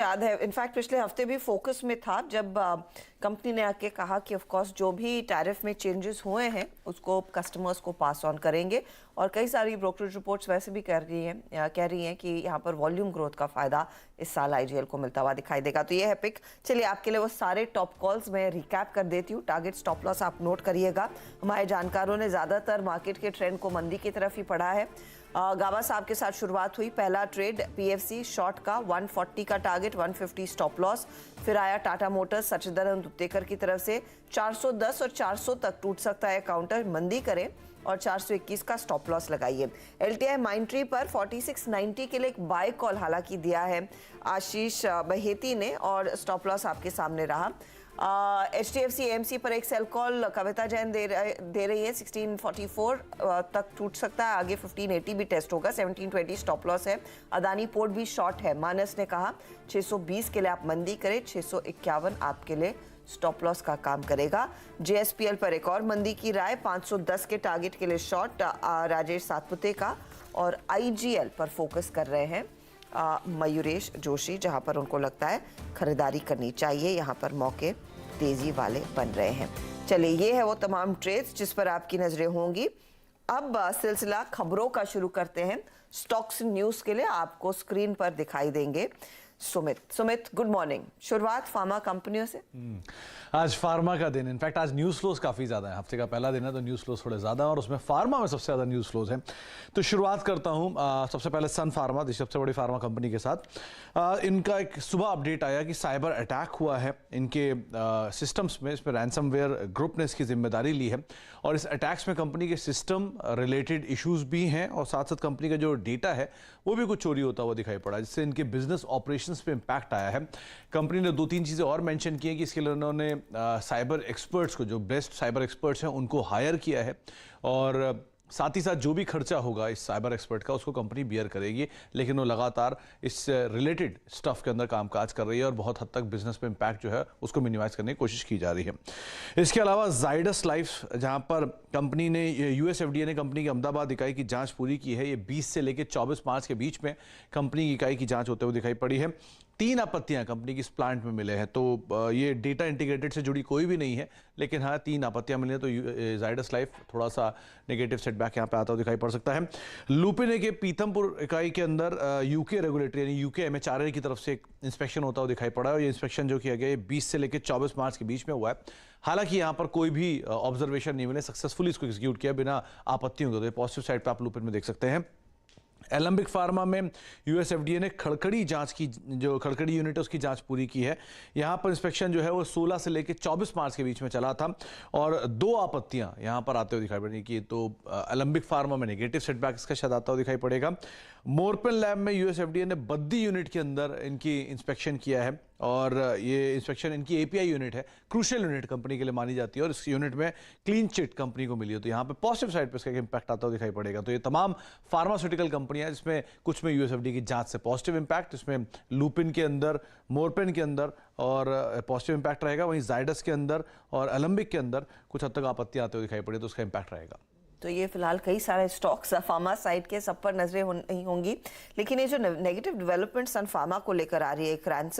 याद है, इनफैक्ट पिछले हफ्ते भी फोकस में था जब कंपनी ने आके कहा कि ऑफ कोर्स जो भी टैरिफ में चेंजेस हुए हैं उसको कस्टमर्स को पास ऑन करेंगे। और कई सारी ब्रोकरेज रिपोर्ट्स वैसे भी कह रही हैं कि यहाँ पर वॉल्यूम ग्रोथ का फायदा इस साल आईजीएल को मिलता हुआ दिखाई देगा। तो ये है पिक। चलिए आपके लिए वो सारे टॉप कॉल्स मैं रिकैप कर देती हूँ। टारगेट स्टॉप लॉस आप नोट करिएगा। हमारे जानकारों ने ज्यादातर मार्केट के ट्रेंड को मंदी की तरफ ही पढ़ा है। गाबा साहब के साथ शुरुआत हुई। पहला ट्रेड पीएफसी शॉर्ट का 140 का टारगेट, 150 स्टॉप लॉस। फिर आया टाटा मोटर्स सचिदानंद उत्तेकर की तरफ से 410 और 400 तक टूट सकता है काउंटर, मंदी करें और 421 का स्टॉप लॉस लगाइए। एलटीआई माइंट्री पर 4690 के लिए एक बाय कॉल हालांकि दिया है आशीष बहेती ने और स्टॉप लॉस आपके सामने रहा। HDFC AMC पर एक सेल कॉल कविता जैन दे रही है। 1644 तक टूट सकता है, आगे 1580 भी टेस्ट होगा। 1720 स्टॉप लॉस है। अदानी पोर्ट भी शॉर्ट है। मानस ने कहा 620 के लिए आप मंदी करें, 651 आपके लिए स्टॉप लॉस का काम करेगा। JSPL पर एक और मंदी की राय, 510 के टारगेट के लिए शॉर्ट राजेश सातपुते का। और IGL पर फोकस कर रहे हैं मयूरेश जोशी, जहां पर उनको लगता है खरीदारी करनी चाहिए। यहां पर मौके तेजी वाले बन रहे हैं। चलिए ये है वो तमाम ट्रेड्स जिस पर आपकी नजरें होंगी। अब सिलसिला खबरों का शुरू करते हैं। स्टॉक्स न्यूज के लिए आपको स्क्रीन पर दिखाई देंगे सुमित गुड मॉर्निंग। शुरुआत फार्मा कंपनियों से। आज फार्मा का दिन, इनफैक्ट आज न्यूज़ फ्लोज काफ़ी ज़्यादा है। हफ्ते का पहला दिन है तो न्यूज़ फ्लोज थोड़े ज़्यादा हैं और उसमें फार्मा में सबसे ज़्यादा न्यूज़ फ्लोज हैं। तो शुरुआत करता हूँ सबसे पहले सन फार्मा, सबसे बड़ी फार्मा कंपनी के साथ। इनका एक सुबह अपडेट आया कि साइबर अटैक हुआ है इनके सिस्टम्स में। इसमें रैंसमवेयर ग्रुप ने इसकी जिम्मेदारी ली है और इस अटैक्स में कंपनी के सिस्टम रिलेटेड इशूज़ भी हैं और साथ साथ कंपनी का जो डेटा है वो भी कुछ चोरी होता हुआ दिखाई पड़ा, जिससे इनके बिजनेस ऑपरेशंस पे इम्पैक्ट आया है। कंपनी ने 2-3 चीज़ें और मेंशन की हैं कि इसके लिए उन्होंने साइबर एक्सपर्ट्स को, जो बेस्ट साइबर एक्सपर्ट्स हैं उनको हायर किया है और साथ ही साथ जो भी खर्चा होगा इस साइबर एक्सपर्ट का उसको कंपनी बियर करेगी। लेकिन वो लगातार इस रिलेटेड स्टफ के अंदर कामकाज कर रही है और बहुत हद तक बिजनेस पे इम्पैक्ट जो है उसको मिनिमाइज करने की कोशिश की जा रही है। इसके अलावा जाइडस लाइफ, जहां पर कंपनी ने US FDA ने कंपनी की अहमदाबाद इकाई की जांच पूरी की है। ये 20 से लेकर 24 मार्च के बीच में कंपनी की इकाई की जांच होते हुए दिखाई पड़ी है। 3 आपत्तियां कंपनी की इस प्लांट में मिले हैं। तो ये डेटा इंटीग्रेटेड से जुड़ी कोई भी नहीं है, लेकिन हाँ 3 आपत्तियां मिली हैं। तो जाइडस लाइफ थोड़ा सा नेगेटिव सेटबैक यहाँ पे आता हुआ दिखाई पड़ सकता है। लुपिन के पीथमपुर इकाई के अंदर UK रेगुलेटरी यानी UK MHRA की तरफ से एक इंस्पेक्शन होता हुआ दिखाई पड़ा है और ये इंस्पेक्शन जो किया गया है 20 से लेकर 24 मार्च के बीच में हुआ है। हालांकि यहाँ पर कोई भी ऑब्जर्वेशन नहीं मिले, सक्सेसफुली इसको एग्जीक्यूट किया बिना आपत्तियों के। तो पॉजिटिव साइड पर आप लुपिन में देख सकते हैं। एलम्बिक फार्मा में US FDA ने खड़खड़ी जांच की, जो खड़खड़ी यूनिट है उसकी जांच पूरी की है। यहाँ पर इंस्पेक्शन जो है वो 16 से लेकर 24 मार्च के बीच में चला था और 2 आपत्तियां यहाँ पर आते हुए दिखाई पड़ी कि तो एलम्बिक फार्मा में नेगेटिव सेटबैक इसका शायद आता हुआ दिखाई पड़ेगा। मोरपेन लैब में US FDA ने बद्दी यूनिट के अंदर इनकी इंस्पेक्शन किया है और ये इंस्पेक्शन इनकी API यूनिट है, क्रूशियल यूनिट कंपनी के लिए मानी जाती है और इस यूनिट में क्लीन चिट कंपनी को मिली है। तो यहाँ पे पॉजिटिव साइड पे इसका इम्पैक्ट आता हुआ दिखाई पड़ेगा। तो ये तमाम फार्मास्यूटिकल कंपनियां, जिसमें कुछ में US FDA की जांच से पॉजिटिव इम्पैक्ट, इसमें लुपिन के अंदर, मोरपेन के अंदर और पॉजिटिव इम्पैक्ट रहेगा। वहीं जाइडस के अंदर और एलम्बिक के अंदर कुछ हद तक आपत्ति आते हुए दिखाई पड़ी तो उसका इम्पैक्ट रहेगा। तो ये फिलहाल कई सारे स्टॉक्स फार्मा साइड के सब पर नजरें नहीं होंगी, लेकिन ये जो नेगेटिव डेवलपमेंट सन फार्मा को लेकर आ रही है, एक